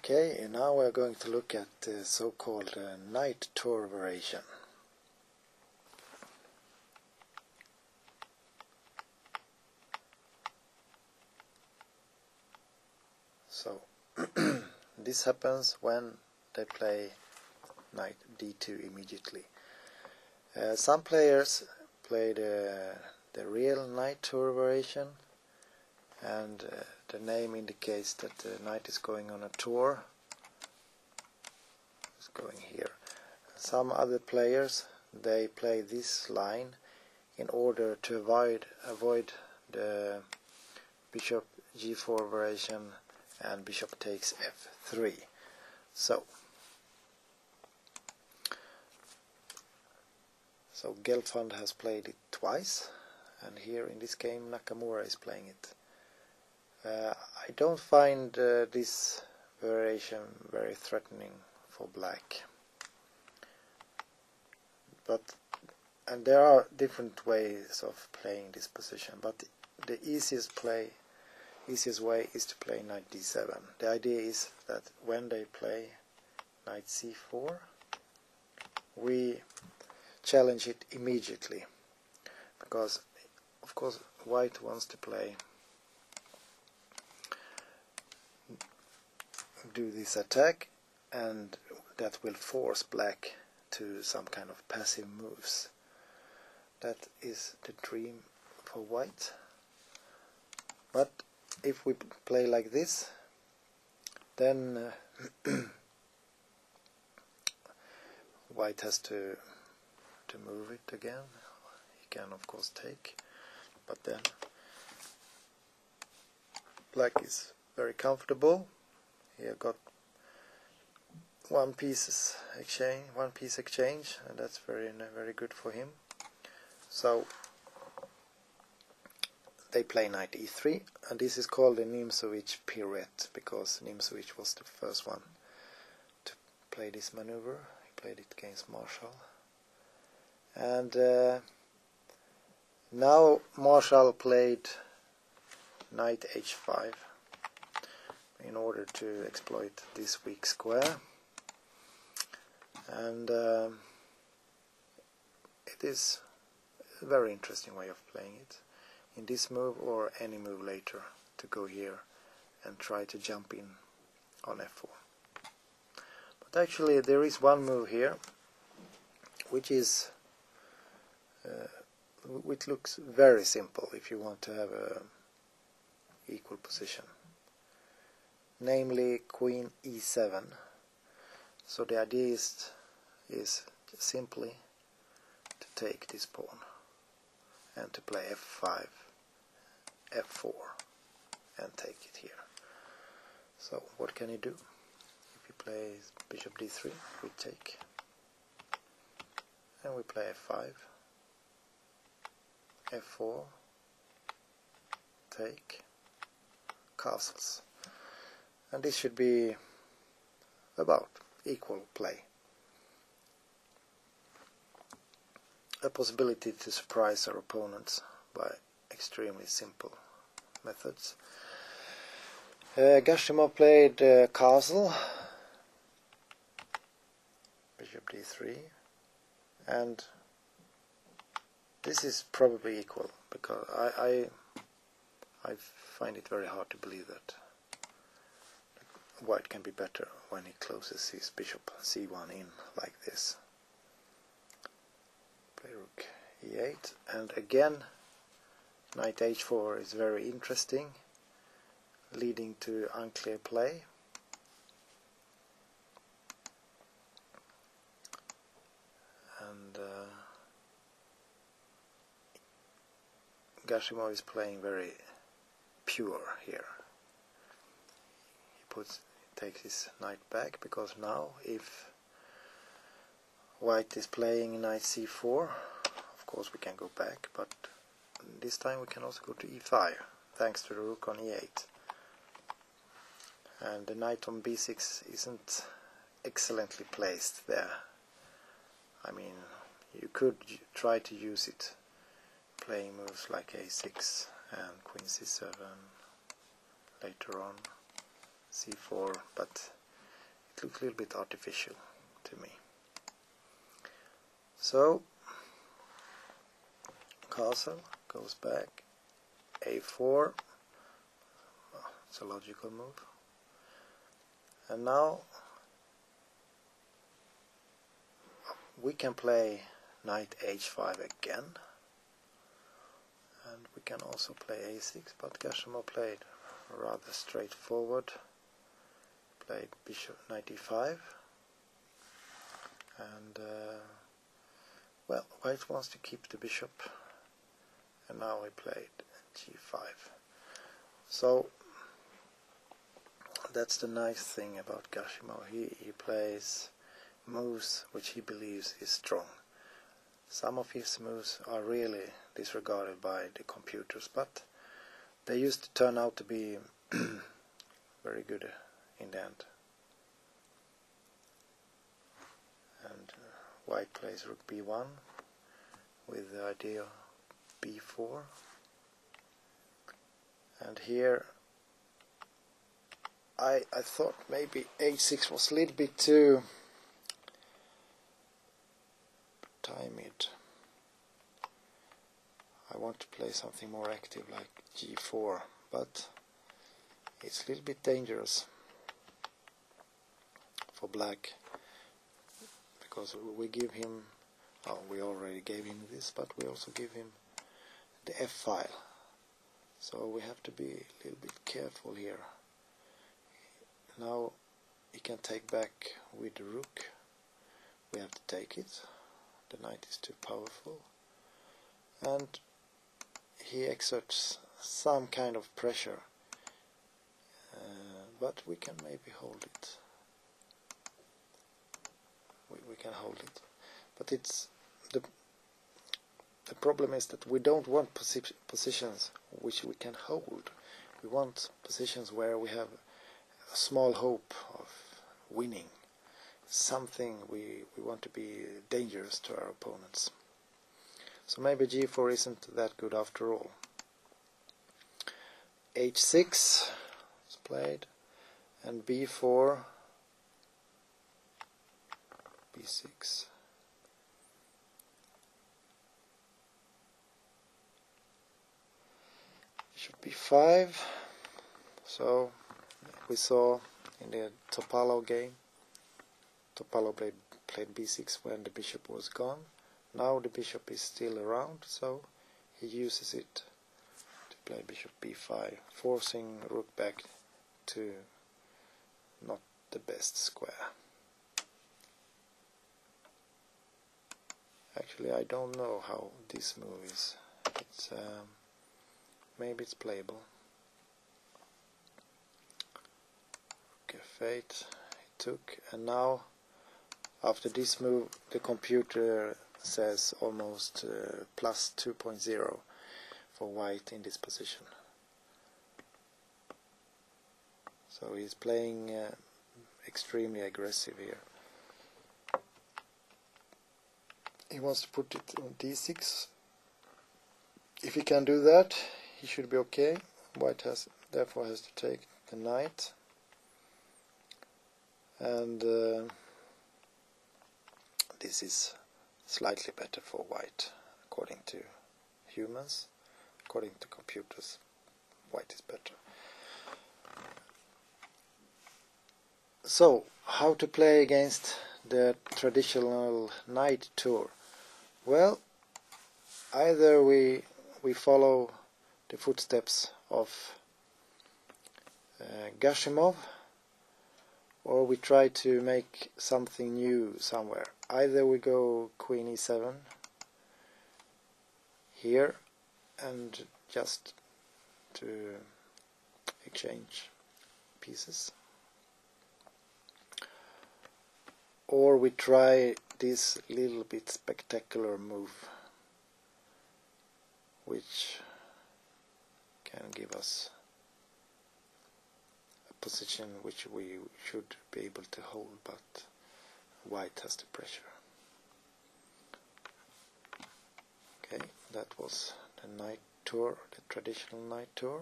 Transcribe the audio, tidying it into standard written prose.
Okay, and now we're going to look at the so-called knight tour variation. So this happens when they play knight d2 immediately. Some players play the real knight tour variation, and the name indicates that the knight is going on a tour. It's going here. Some other players, they play this line in order to avoid the bishop g4 variation and bishop takes f3. So Gelfand has played it twice, and here in this game Nakamura is playing it. I don't find this variation very threatening for black, and there are different ways of playing this position, but the easiest way is to play knight d7. The idea is that when they play knight c4, we challenge it immediately, because of course white wants to do this attack, and that will force black to some kind of passive moves. That is the dream for white. But if we play like this, then white has to move it again. He can of course take, but then black is very comfortable. He got one piece exchange, and that's very good for him. So they play knight e3, and this is called the Nimzowitsch pirouette, because Nimzowitsch was the first one to play this maneuver. He played it against Marshall, and now Marshall played knight h5 in order to exploit this weak square, and it is a very interesting way of playing it, in this move or any move later, to go here and try to jump in on f4. But actually there is one move here which looks very simple if you want to have a equal position, namely queen e7. So the idea is simply to take this pawn and to play f5, f4, and take it here. So what can you do? If you play bishop d3, we take, and we play f5, f4, take, castles. And this should be about equal play. A possibility to surprise our opponents by extremely simple methods. Gashimov played castle, bishop d3, and this is probably equal, because I find it very hard to believe that white can be better when he closes his bishop c1 in like this. Play rook e8, and again knight h4 is very interesting, leading to unclear play. And Gashimov is playing very pure here. Takes his knight back, because now if white is playing knight c4, of course we can go back, but this time we can also go to e5 thanks to the rook on e8, and the knight on b6 isn't excellently placed there. I mean, you could try to use it playing moves like a6 and queen c7 later on, c4, but looks a little bit artificial to me. So castle goes back, a4, it's a logical move, and now we can play knight h5 again, and we can also play a6, but Gashimo played rather straightforward, played bishop knight e5, and well, white wants to keep the bishop, and now he played g5. So that's the nice thing about Gashimo. He plays moves which he believes is strong. Some of his moves are really disregarded by the computers, but they used to turn out to be very good in the end. And white plays rook b1 with the idea of b4, and here I thought maybe h6 was a little bit too timid. I want to play something more active like g4, but it's a little bit dangerous for black, because we give him, oh, we already gave him this, but we also give him the f file, so we have to be a little bit careful here. Now he can take back with the rook, we have to take it, the knight is too powerful, and he exerts some kind of pressure, but we can maybe hold it. We can hold it, but it's the problem is that we don't want positions which we can hold. We want positions where we have a small hope of winning, something we want to be dangerous to our opponents. So maybe g4 isn't that good after all. h6 is played, and b4, b6. Bishop b5. So we saw in the Topalo game, Topalo played b6 when the bishop was gone. Now the bishop is still around, so he uses it to play bishop b5, forcing rook back to not the best square. Actually, I don't know how this move is. It's maybe it's playable. Rook f8 he took, and now after this move the computer says almost plus 2.0 for white in this position. So he's playing extremely aggressive here. He wants to put it on d6. If he can do that, he should be okay. White therefore has to take the knight, and this is slightly better for white according to humans. According to computers, white is better. So, how to play against the traditional knight tour? Well, either we follow the footsteps of Gashimov, or we try to make something new somewhere. Either we go queen e7 here and just to exchange pieces, or we try this little bit spectacular move which can give us a position which we should be able to hold, but white has the pressure. Okay, that was the knight tour, the traditional knight tour.